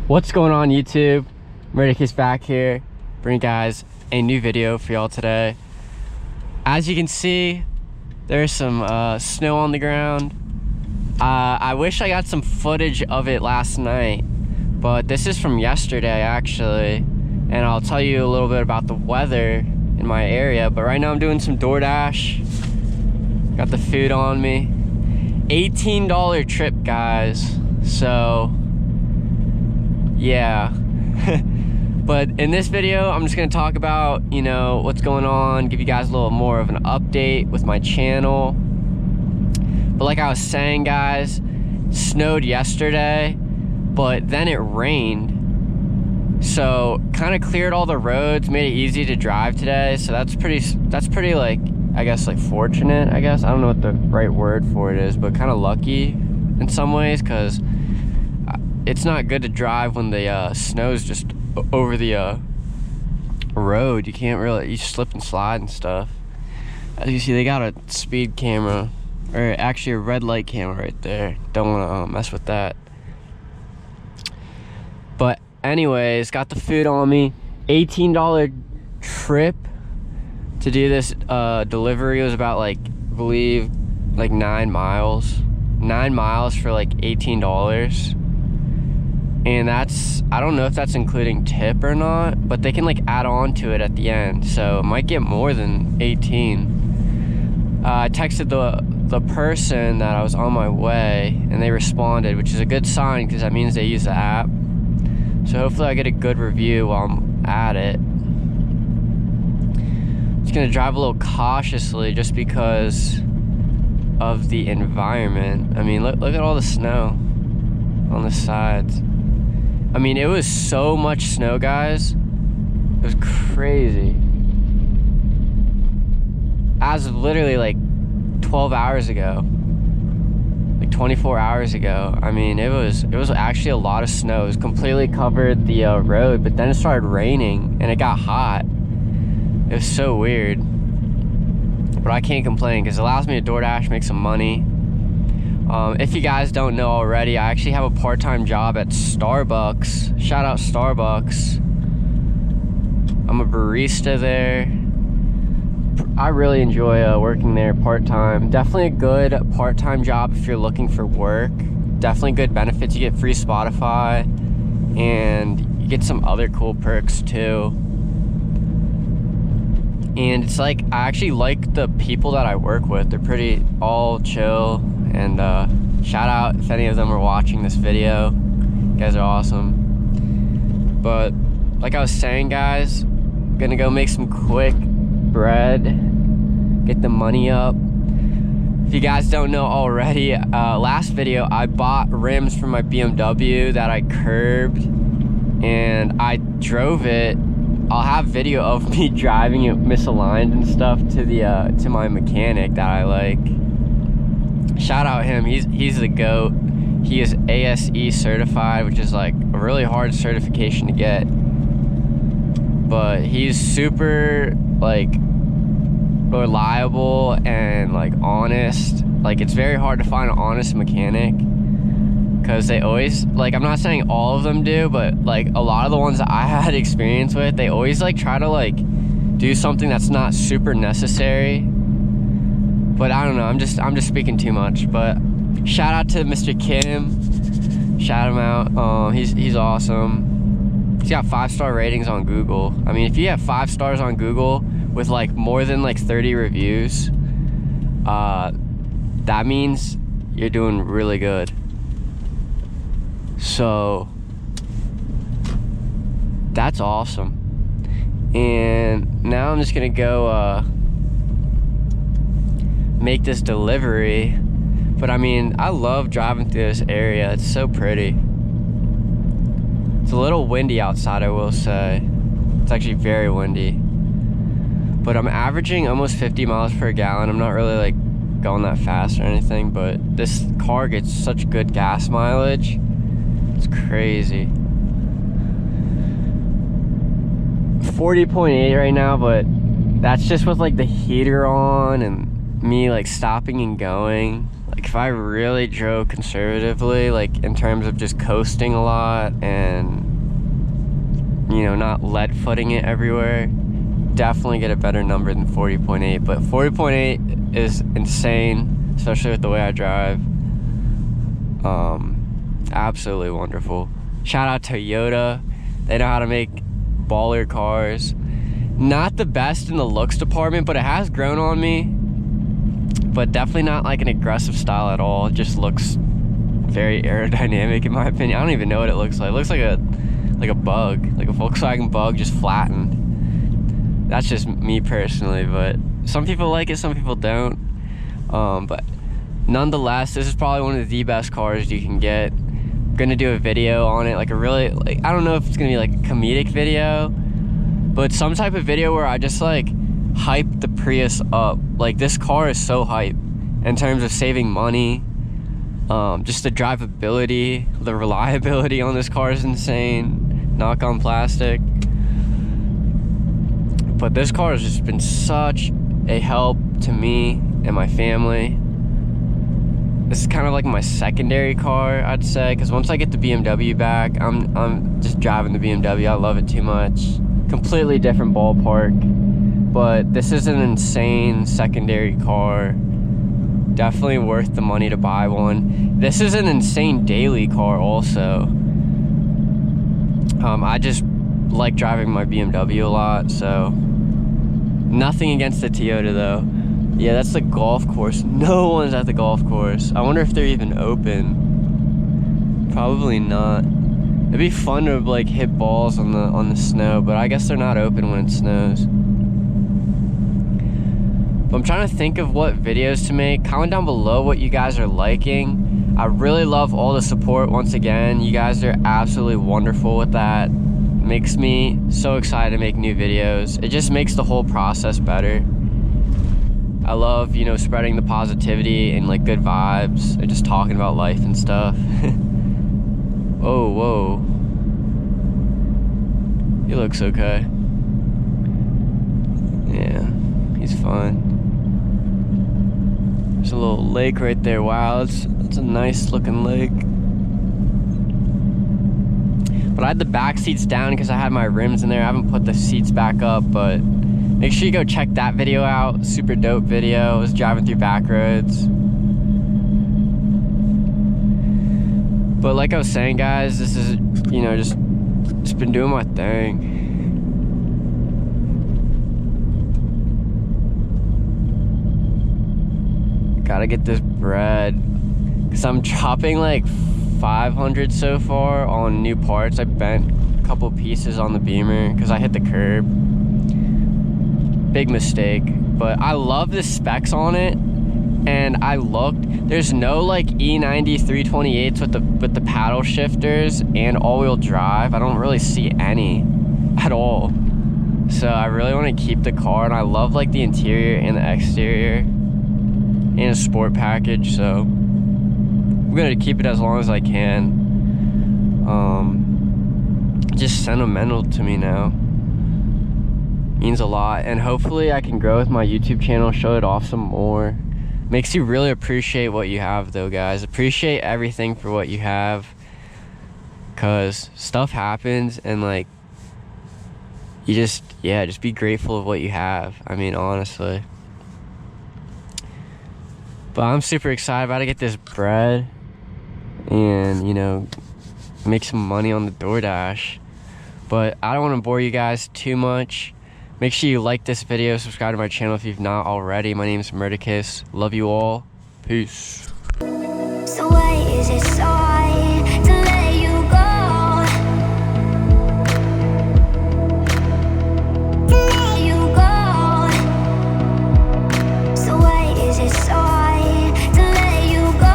What's going on, YouTube? Murdercase back here, bringing you guys a new video for y'all today. As you can see, there's some snow on the ground. I wish I got some footage of it last night, but this is from yesterday actually, and I'll tell you a little bit about the weather in my area. But right now I'm doing some DoorDash. Got the food on me. $18 trip, guys. So yeah. But in this video, I'm just gonna talk about, you know, what's going on, give you guys a little more of an update with my channel. But like I was saying, guys, snowed yesterday, but then it rained. So kind of cleared all the roads, made it easy to drive today. So that's pretty like, I guess, like fortunate, I guess. I don't know what the right word for it is, but kind of lucky in some ways, because it's not good to drive when the snow's just over the road. You can't really, you slip and slide and stuff. As you see, they got a speed camera, or actually a red light camera right there. Don't want to mess with that. But anyways, got the food on me. $18 trip to do this delivery. It was about, like, I believe like 9 miles. 9 miles for like $18. And that's, I don't know if that's including tip or not, but they can like add on to it at the end, so it might get more than 18. I texted the person that I was on my way, and they responded, which is a good sign because that means they use the app. So hopefully I get a good review while I'm at it. Just gonna drive a little cautiously just because of the environment. I mean, look at all the snow on the sides. I mean, it was so much snow, guys. It was crazy. As of literally like 12 hours ago, like 24 hours ago. I mean, it was actually a lot of snow. It was completely covered the road, but then it started raining and it got hot. It was so weird. But I can't complain because it allows me to DoorDash, make some money. If you guys don't know already, I actually have a part-time job at Starbucks. Shout out Starbucks. I'm a barista there. I really enjoy working there part-time. Definitely a good part-time job if you're looking for work. Definitely good benefits. You get free Spotify, and you get some other cool perks too. And it's like, I actually like the people that I work with. They're pretty all chill. And shout out if any of them are watching this video. You guys are awesome. But like I was saying, guys, I'm gonna go make some quick bread, get the money up. If you guys don't know already, last video I bought rims for my BMW that I curbed, and I drove it. I'll have video of me driving it misaligned and stuff to my mechanic that I like. Shout out him, he's the GOAT. He is ASE certified, which is like a really hard certification to get. But he's super like reliable and like honest. Like, it's very hard to find an honest mechanic, because they always, like, I'm not saying all of them do, but like a lot of the ones that I had experience with, they always like try to like do something that's not super necessary. But I don't know, I'm just speaking too much. But shout out to Mr. Kim. Shout him out. He's awesome. He's got 5-star ratings on Google. I mean, if you have 5 stars on Google with like more than like 30 reviews, that means you're doing really good. So that's awesome. And now I'm just gonna go make this delivery. But I mean, I love driving through this area. It's so pretty. It's a little windy outside, I will say. It's actually very windy. But I'm averaging almost 50 miles per gallon. I'm not really like going that fast or anything, but this car gets such good gas mileage. It's crazy. 40.8 right now, but that's just with like the heater on and me like stopping and going. Like if if I really drove conservatively, like in terms of just coasting a lot and, you know, not lead footing it everywhere, definitely get a better number than 40.8. But 40.8 is insane, especially with the way I drive. Absolutely wonderful. Shout out Toyota. They know how to make baller cars. Not the best in the looks department, but it has grown on me. But definitely not like an aggressive style at all. It just looks very aerodynamic in my opinion. I don't even know what it looks like. It looks like a bug, like a Volkswagen Bug just flattened. That's just me personally, but some people like it, some people don't. But nonetheless, this is probably one of the best cars you can get. I'm gonna do a video on it, like a really, like, I don't know if it's gonna be like a comedic video, but some type of video where I just like hype the Prius up. Like, this car is so hype in terms of saving money. Just the drivability, the reliability on this car is insane. Knock on plastic. But this car has just been such a help to me and my family. This is kind of like my secondary car, I'd say, because once I get the BMW back, I'm just driving the BMW. I love it too much. Completely different ballpark, but this is an insane secondary car. Definitely worth the money to buy one. This is an insane daily car also. I just like driving my BMW a lot, so nothing against the Toyota though. Yeah, that's the golf course. No one's at the golf course. I wonder if they're even open. Probably not. It'd be fun to like hit balls on the snow, but I guess they're not open when it snows. But I'm trying to think of what videos to make. Comment down below what you guys are liking. I really love all the support once again. You guys are absolutely wonderful with that. Makes me so excited to make new videos. It just makes the whole process better. I love, you know, spreading the positivity and like good vibes and just talking about life and stuff. Oh, whoa. He looks okay. Yeah, he's fine. There's a little lake right there. Wow, that's a nice looking lake. But I had the back seats down because I had my rims in there. I haven't put the seats back up, but make sure you go check that video out. Super dope video. I was driving through back roads. But like I was saying, guys, this is, you know, just been doing my thing. Gotta get this bread. Because I'm chopping like 500 so far on new parts. I bent a couple pieces on the Beamer because I hit the curb. Big mistake, but I love the specs on it. And I looked, there's no like E90 328s with the paddle shifters and all-wheel drive. I don't really see any at all. So I really want to keep the car, and I love like the interior and the exterior and a sport package, so I'm gonna keep it as long as I can. Just sentimental to me now. Means a lot, and hopefully I can grow with my YouTube channel, show it off some more. Makes you really appreciate what you have though, guys. Appreciate everything for what you have, because stuff happens, and like, you just be grateful of what you have. I mean, honestly. But I'm super excited about to get this bread and, you know, make some money on the DoorDash. But I don't want to bore you guys too much. Make sure you like this video, subscribe to my channel if you've not already. My name is Murderkiss. Love you all. Peace. So why is it so